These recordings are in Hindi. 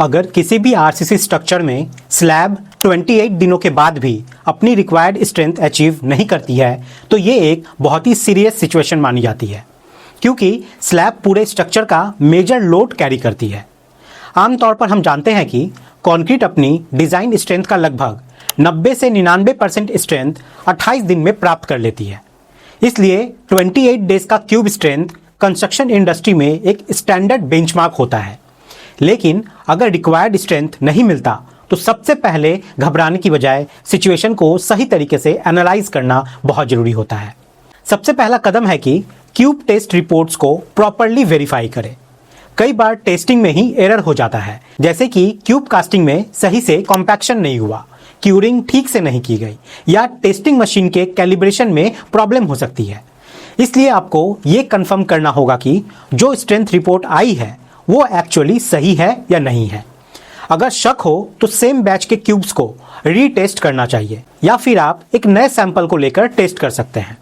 अगर किसी भी आरसीसी स्ट्रक्चर में स्लैब 28 दिनों के बाद भी अपनी रिक्वायर्ड स्ट्रेंथ अचीव नहीं करती है तो ये एक बहुत ही सीरियस सिचुएशन मानी जाती है, क्योंकि स्लैब पूरे स्ट्रक्चर का मेजर लोड कैरी करती है। आमतौर पर हम जानते हैं कि कंक्रीट अपनी डिज़ाइन स्ट्रेंथ का लगभग 90 से 99% स्ट्रेंथ 28 दिन में प्राप्त कर लेती है। इसलिए 28 डेज का क्यूब स्ट्रेंथ कंस्ट्रक्शन इंडस्ट्री में एक स्टैंडर्ड बेंचमार्क होता है। लेकिन अगर रिक्वायर्ड स्ट्रेंथ नहीं मिलता तो सबसे पहले घबराने की बजाय सिचुएशन को सही तरीके से एनालाइज करना बहुत ज़रूरी होता है। सबसे पहला कदम है कि क्यूब टेस्ट रिपोर्ट्स को प्रॉपरली वेरीफाई करें। कई बार टेस्टिंग में ही एरर हो जाता है, जैसे कि क्यूब कास्टिंग में सही से कॉम्पैक्शन नहीं हुआ, क्यूरिंग ठीक से नहीं की गई या टेस्टिंग मशीन के कैलिब्रेशन में प्रॉब्लम हो सकती है। इसलिए आपको ये कंफर्म करना होगा कि जो स्ट्रेंथ रिपोर्ट आई है वो एक्चुअली सही है या नहीं है। अगर शक हो तो सेम बैच के क्यूब्स को रीटेस्ट करना चाहिए या फिर आप एक नए सैंपल को लेकर टेस्ट कर सकते हैं।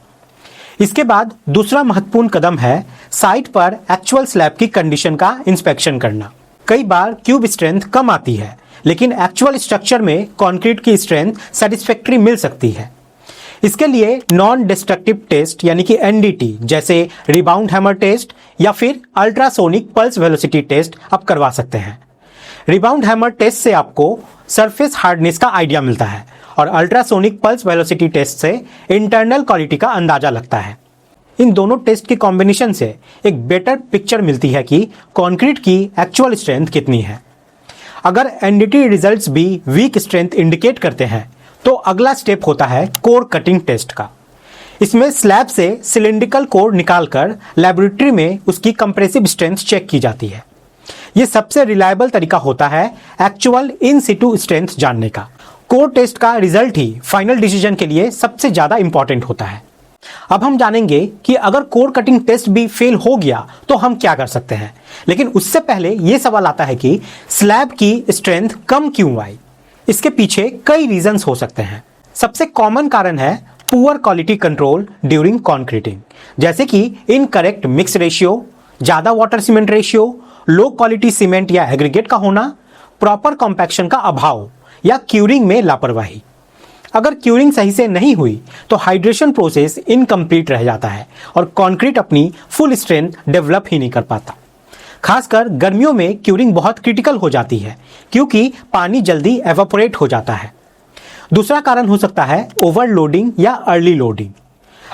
इसके बाद दूसरा महत्वपूर्ण कदम है साइट पर एक्चुअल स्लैब की कंडीशन का इंस्पेक्शन करना। कई बार क्यूब स्ट्रेंथ कम आती है, लेकिन एक्चुअल स्ट्रक्चर में कंक्रीट की स्ट्रेंथ सेटिस्फैक्टरी मिल सकती है। इसके लिए नॉन डिस्ट्रक्टिव टेस्ट यानी कि एनडीटी जैसे रिबाउंड हैमर टेस्ट या फिर अल्ट्रासोनिक पल्स वेलोसिटी टेस्ट आप करवा सकते हैं। रिबाउंड हैमर टेस्ट से आपको सरफेस हार्डनेस का आइडिया मिलता है और अल्ट्रासोनिक पल्स वेलोसिटी टेस्ट से इंटरनल क्वालिटी का अंदाजा लगता है। इन दोनों टेस्ट के कॉम्बिनेशन से एक बेटर पिक्चर मिलती है कि कंक्रीट की एक्चुअल स्ट्रेंथ कितनी है। अगर एनडीटी रिजल्ट्स भी वीक स्ट्रेंथ इंडिकेट करते हैं तो अगला स्टेप होता है कोर कटिंग टेस्ट का। इसमें स्लैब से सिलिंड्रिकल कोर निकालकर लेबोरेटरी में उसकी कंप्रेसिव स्ट्रेंथ चेक की जाती है। यह सबसे रिलायबल तरीका होता है एक्चुअल इन सिटू स्ट्रेंथ जानने का। कोर टेस्ट का रिजल्ट ही फाइनल डिसीजन के लिए सबसे ज्यादा इंपॉर्टेंट होता है। अब हम जानेंगे कि अगर कोर कटिंग टेस्ट भी फेल हो गया तो हम क्या कर सकते हैं। लेकिन उससे पहले यह सवाल आता है कि स्लैब की स्ट्रेंथ कम क्यों आई। इसके पीछे कई रीजंस हो सकते हैं। सबसे कॉमन कारण है poor quality control during concreting, जैसे कि इनकरेक्ट मिक्स रेशियो, ज्यादा water cement ratio, low quality cement या एग्रीगेट का होना, प्रॉपर कॉम्पैक्शन का अभाव या क्यूरिंग में लापरवाही। अगर क्यूरिंग सही से नहीं हुई तो हाइड्रेशन प्रोसेस इनकम्प्लीट रह जाता है और कंक्रीट अपनी फुल स्ट्रेंथ डेवलप ही नहीं कर पाता। खासकर गर्मियों में क्यूरिंग बहुत क्रिटिकल हो जाती है, क्योंकि पानी जल्दी एवापोरेट हो जाता है। दूसरा कारण हो सकता है ओवरलोडिंग या अर्ली लोडिंग।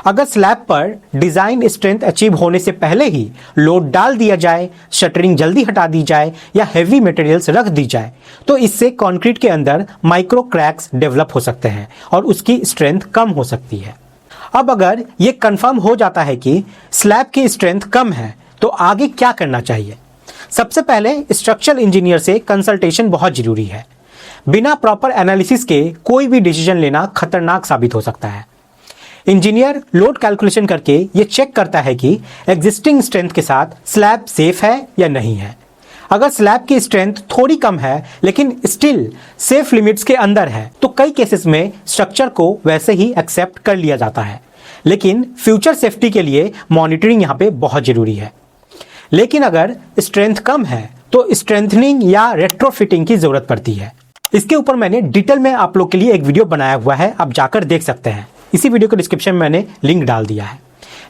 अगर स्लैब पर डिजाइन स्ट्रेंथ अचीव होने से पहले ही लोड डाल दिया जाए, शटरिंग जल्दी हटा दी जाए या हेवी मटेरियल्स रख दी जाए तो इससे कंक्रीट के अंदर माइक्रो क्रैक्स डेवलप हो सकते हैं और उसकी स्ट्रेंथ कम हो सकती है। अब अगर ये कंफर्म हो जाता है कि स्लैब की स्ट्रेंथ कम है तो आगे क्या करना चाहिए। सबसे पहले स्ट्रक्चरल इंजीनियर से कंसल्टेशन बहुत जरूरी है। बिना प्रॉपर एनालिसिस के कोई भी डिसीजन लेना खतरनाक साबित हो सकता है। इंजीनियर लोड कैलकुलेशन करके ये चेक करता है कि एग्जिस्टिंग स्ट्रेंथ के साथ स्लैब सेफ है या नहीं है। अगर स्लैब की स्ट्रेंथ थोड़ी कम है लेकिन स्टिल सेफ लिमिट्स के अंदर है तो कई केसेस में स्ट्रक्चर को वैसे ही एक्सेप्ट कर लिया जाता है। लेकिन फ्यूचर सेफ्टी के लिए मॉनिटरिंग यहाँ पे बहुत जरूरी है। लेकिन अगर स्ट्रेंथ कम है तो स्ट्रेंथनिंग या रेट्रोफिटिंग की जरूरत पड़ती है। इसके ऊपर मैंने डिटेल में आप लोग के लिए एक वीडियो बनाया हुआ है, आप जाकर देख सकते हैं। इसी वीडियो के डिस्क्रिप्शन में मैंने लिंक डाल दिया है।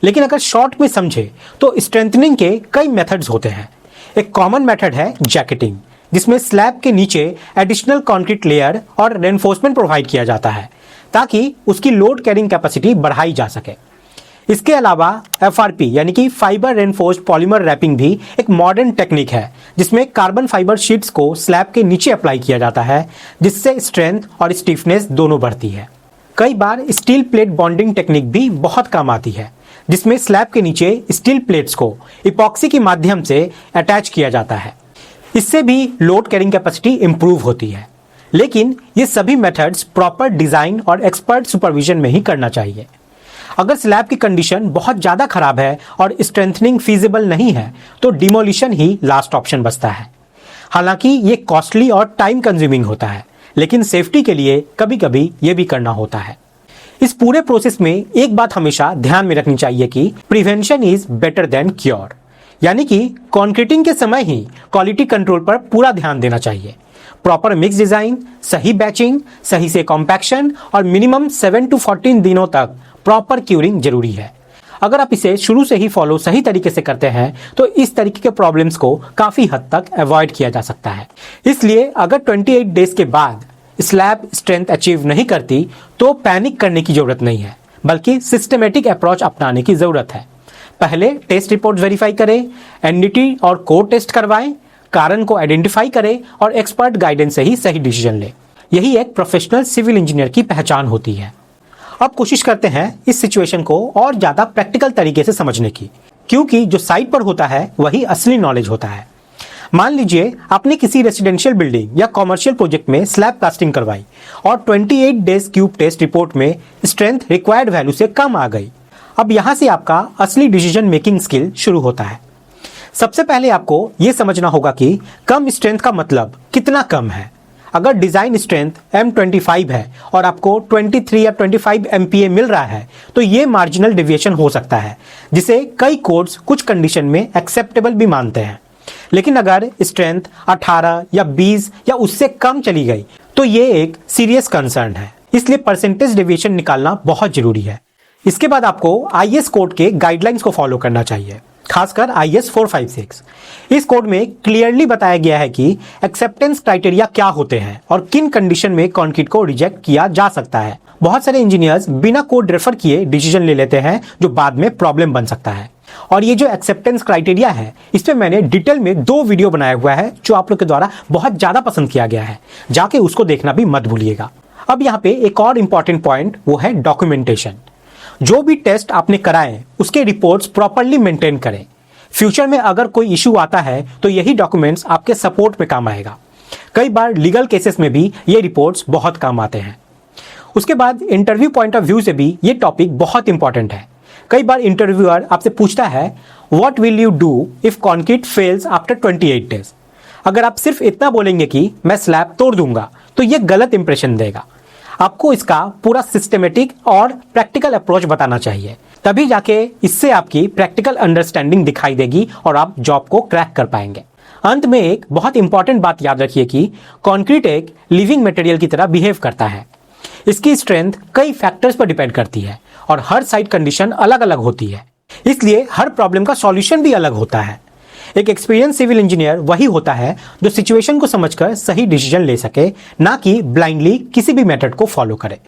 लेकिन अगर शॉर्ट में समझे तो स्ट्रेंथनिंग के कई मेथड्स होते हैं। एक कॉमन मेथड है जैकेटिंग, जिसमें स्लैब के नीचे एडिशनल कंक्रीट लेयर और रेनफोर्समेंट प्रोवाइड किया जाता है ताकि उसकी लोड कैरिंग कैपेसिटी बढ़ाई जा सके। इसके अलावा एफआरपी यानी कि फाइबर रेनफोर्स्ड पॉलीमर रैपिंग भी एक मॉडर्न टेक्निक है, जिसमें कार्बन फाइबर शीट्स को स्लैब के नीचे अप्लाई किया जाता है, जिससे स्ट्रेंथ और स्टिफनेस दोनों बढ़ती है। कई बार स्टील प्लेट बॉन्डिंग टेक्निक भी बहुत काम आती है, जिसमें स्लैब के नीचे स्टील प्लेट्स को इपॉक्सी के माध्यम से अटैच किया जाता है। इससे भी लोड कैरिंग कैपेसिटी इंप्रूव होती है। लेकिन ये सभी मेथड्स प्रॉपर डिजाइन और एक्सपर्ट सुपरविजन में ही करना चाहिए। अगर स्लैब की कंडीशन बहुत ज़्यादा खराब है और स्ट्रेंथनिंग फीजिबल नहीं है तो डिमोलिशन ही लास्ट ऑप्शन बचता है। हालांकि ये कॉस्टली और टाइम कंज्यूमिंग होता है, लेकिन सेफ्टी के लिए कभी कभी ये भी करना होता है। इस पूरे प्रोसेस में एक बात हमेशा ध्यान में रखनी चाहिए कि prevention is better than cure. यानी कि कंक्रीटिंग के समय ही क्वालिटी कंट्रोल पर पूरा ध्यान देना चाहिए। प्रॉपर मिक्स डिजाइन, सही बैचिंग, सही से कॉम्पैक्शन और मिनिमम 7 to 14 दिनों तक प्रॉपर क्यूरिंग जरूरी है। अगर आप इसे शुरू से ही फॉलो सही तरीके से करते हैं तो इस तरीके के प्रॉब्लम्स को काफी हद तक अवॉइड किया जा सकता है। इसलिए अगर 28 डेज के बाद स्लैब स्ट्रेंथ अचीव नहीं करती तो पैनिक करने की जरूरत नहीं है, बल्कि सिस्टमेटिक अप्रोच अपनाने की जरूरत है। पहले टेस्ट रिपोर्ट वेरीफाई करें, एनडीटी और कोड टेस्ट करवाएं, कारण को आइडेंटिफाई करें और एक्सपर्ट गाइडेंस से ही सही डिसीजन लें। यही एक प्रोफेशनल सिविल इंजीनियर की पहचान होती है। अब कोशिश करते हैं इस सिचुएशन को और ज्यादा प्रैक्टिकल तरीके से समझने की, क्योंकि जो साइट पर होता है वही असली नॉलेज होता है। मान लीजिए आपने किसी रेसिडेंशियल बिल्डिंग या कॉमर्शियल प्रोजेक्ट में स्लैब कास्टिंग करवाई और 28 डेज क्यूब टेस्ट रिपोर्ट में स्ट्रेंथ रिक्वायर्ड वैल्यू से कम आ गई। अब यहां से आपका असली डिसीजन मेकिंग स्किल शुरू होता है। सबसे पहले आपको यह समझना होगा कि कम स्ट्रेंथ का मतलब कितना कम है। अगर डिजाइन स्ट्रेंथ M25 है और आपको 23 या 25 MPa मिल रहा है तो ये मार्जिनल डेविएशन हो सकता है, जिसे कई कोड्स कुछ कंडीशन में एक्सेप्टेबल भी मानते हैं। लेकिन अगर स्ट्रेंथ 18 या 20 या उससे कम चली गई तो ये एक सीरियस कंसर्न है। इसलिए परसेंटेज डेविएशन निकालना बहुत जरूरी है। इसके बाद आपको IS कोड के गाइडलाइंस को फॉलो करना चाहिए, खासकर IS 456। इस कोड में क्लियरली बताया गया है कि एक्सेप्टेंस क्राइटेरिया क्या होते हैं और किन कंडीशन में कंक्रीट को रिजेक्ट किया जा सकता है। बहुत सारे इंजीनियर्स बिना कोड रेफर किए डिसीजन ले लेते हैं, जो बाद में प्रॉब्लम बन सकता है। और ये जो एक्सेप्टेंस क्राइटेरिया है, इस पे मैंने डिटेल में 2 वीडियो बनाया हुआ है जो आप लोग के द्वारा बहुत ज्यादा पसंद किया गया है। जाके उसको देखना भी मत भूलिएगा। अब यहाँ पे एक और इंपॉर्टेंट पॉइंट, वो है डॉक्यूमेंटेशन। जो भी टेस्ट आपने कराए उसके रिपोर्ट्स प्रॉपरली मेंटेन करें। फ्यूचर में अगर कोई इशू आता है तो यही डॉक्यूमेंट्स आपके सपोर्ट में काम आएगा। कई बार लीगल केसेस में भी ये रिपोर्ट्स बहुत काम आते हैं। उसके बाद इंटरव्यू पॉइंट ऑफ व्यू से भी ये टॉपिक बहुत इंपॉर्टेंट है। कई बार इंटरव्यूअर आपसे पूछता है what will you do if concrete fails after 28 days. अगर आप सिर्फ इतना बोलेंगे कि मैं स्लैब तोड़ दूंगा तो ये गलत इंप्रेशन देगा। आपको इसका पूरा सिस्टमेटिक और प्रैक्टिकल अप्रोच बताना चाहिए, तभी जाके इससे आपकी प्रैक्टिकल अंडरस्टैंडिंग दिखाई देगी और आप जॉब को क्रैक कर पाएंगे। अंत में एक बहुत इंपॉर्टेंट बात याद रखिए कि कंक्रीट एक लिविंग मटेरियल की तरह बिहेव करता है। इसकी स्ट्रेंथ कई फैक्टर्स पर डिपेंड करती है और हर साइट कंडीशन अलग अलग होती है, इसलिए हर प्रॉब्लम का सॉल्यूशन भी अलग होता है। एक एक्सपीरियंस सिविल इंजीनियर वही होता है जो सिचुएशन को समझकर सही डिसीजन ले सके, ना कि ब्लाइंडली किसी भी मेथड को फॉलो करे।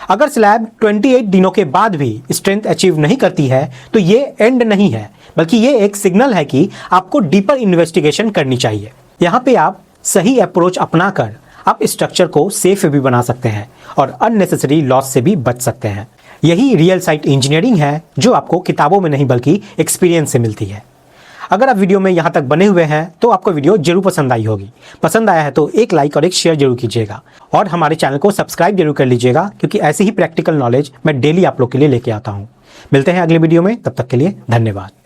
अगर स्लैब 28 दिनों के बाद भी स्ट्रेंथ अचीव नहीं करती है तो ये एंड नहीं है, बल्कि ये एक सिग्नल है कि आपको डीपर इन्वेस्टिगेशन करनी चाहिए। यहाँ पे आप सही अप्रोच अपनाकर आप स्ट्रक्चर को सेफ भी बना सकते हैं और अननेसेसरी लॉस से भी बच सकते हैं। यही रियल साइट इंजीनियरिंग है जो आपको किताबों में नहीं बल्कि एक्सपीरियंस से मिलती है। अगर आप वीडियो में यहाँ तक बने हुए हैं तो आपको वीडियो जरूर पसंद आई होगी। पसंद आया है तो एक लाइक और एक शेयर जरूर कीजिएगा और हमारे चैनल को सब्सक्राइब जरूर कर लीजिएगा, क्योंकि ऐसी ही प्रैक्टिकल नॉलेज मैं डेली आप लोग के लिए लेके आता हूँ। मिलते हैं अगले वीडियो में, तब तक के लिए धन्यवाद।